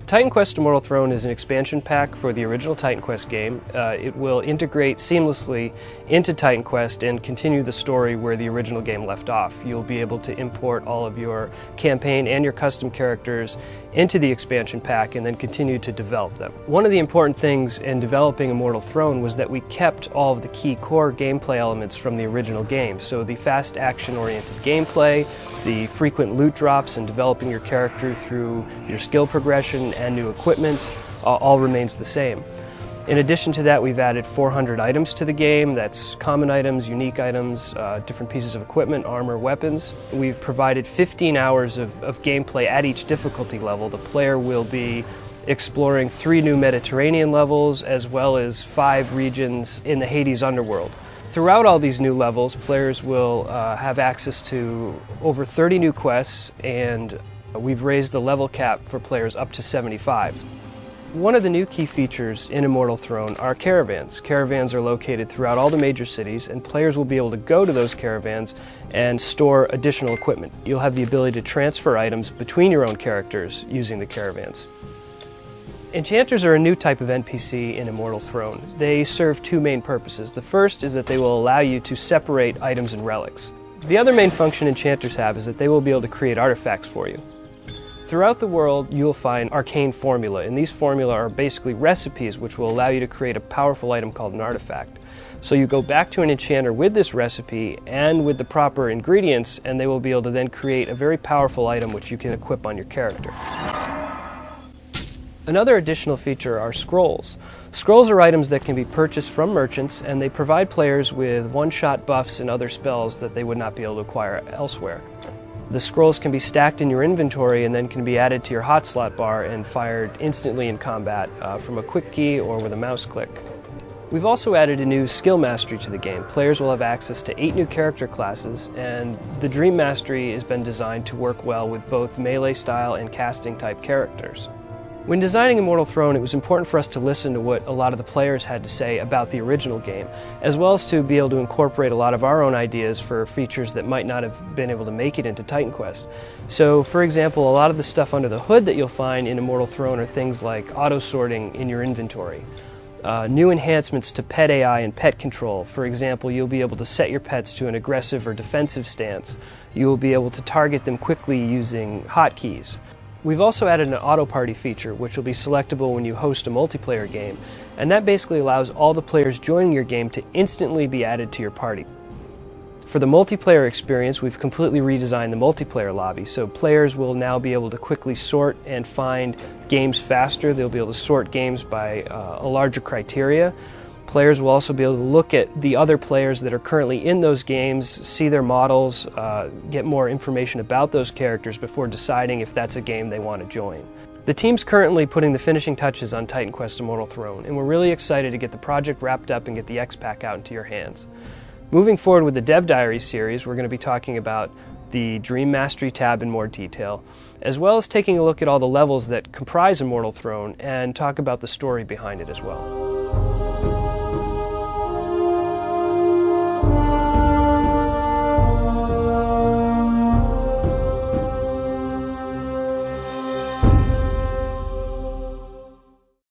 Titan Quest Immortal Throne is an expansion pack for the original Titan Quest game. It will integrate seamlessly into Titan Quest and continue the story where the original game left off. You'll be able to import all of your campaign and your custom characters into the expansion pack and then continue to develop them. One of the important things in developing Immortal Throne was that we kept all of the key core gameplay elements from the original game. So the fast action-oriented gameplay, the frequent loot drops, and developing your character through your skill progression and new equipment all remains the same. In addition to that, we've added 400 items to the game. That's common items, unique items, different pieces of equipment, armor, weapons. We've provided 15 hours of gameplay at each difficulty level. The player will be exploring 3 new Mediterranean levels as well as 5 regions in the Hades underworld. Throughout all these new levels, players will have access to over 30 new quests, and we've raised the level cap for players up to 75. One of the new key features in Immortal Throne are caravans. Caravans are located throughout all the major cities, and players will be able to go to those caravans and store additional equipment. You'll have the ability to transfer items between your own characters using the caravans. Enchanters are a new type of NPC in Immortal Throne. They serve 2 main purposes. The first is that they will allow you to separate items and relics. The other main function enchanters have is that they will be able to create artifacts for you. Throughout the world, you'll find arcane formula, and these formula are basically recipes which will allow you to create a powerful item called an artifact. So you go back to an enchanter with this recipe and with the proper ingredients, and they will be able to then create a very powerful item which you can equip on your character. Another additional feature are scrolls. Scrolls are items that can be purchased from merchants, and they provide players with one-shot buffs and other spells that they would not be able to acquire elsewhere. The scrolls can be stacked in your inventory and then can be added to your hot slot bar and fired instantly in combat from a quick key or with a mouse click. We've also added a new skill mastery to the game. Players will have access to 8 new character classes, and the Dream Mastery has been designed to work well with both melee style and casting type characters. When designing Immortal Throne, it was important for us to listen to what a lot of the players had to say about the original game, as well as to be able to incorporate a lot of our own ideas for features that might not have been able to make it into Titan Quest. So, for example, a lot of the stuff under the hood that you'll find in Immortal Throne are things like auto-sorting in your inventory. New enhancements to pet AI and pet control. For example, you'll be able to set your pets to an aggressive or defensive stance. You will be able to target them quickly using hotkeys. We've also added an auto party feature, which will be selectable when you host a multiplayer game, and that basically allows all the players joining your game to instantly be added to your party. For the multiplayer experience, we've completely redesigned the multiplayer lobby, so players will now be able to quickly sort and find games faster. They'll be able to sort games by a larger criteria. Players will also be able to look at the other players that are currently in those games, see their models, get more information about those characters before deciding if that's a game they want to join. The team's currently putting the finishing touches on Titan Quest Immortal Throne, and we're really excited to get the project wrapped up and get the X-Pack out into your hands. Moving forward with the Devdiary series, we're going to be talking about the Dream Mastery tab in more detail, as well as taking a look at all the levels that comprise Immortal Throne and talk about the story behind it as well.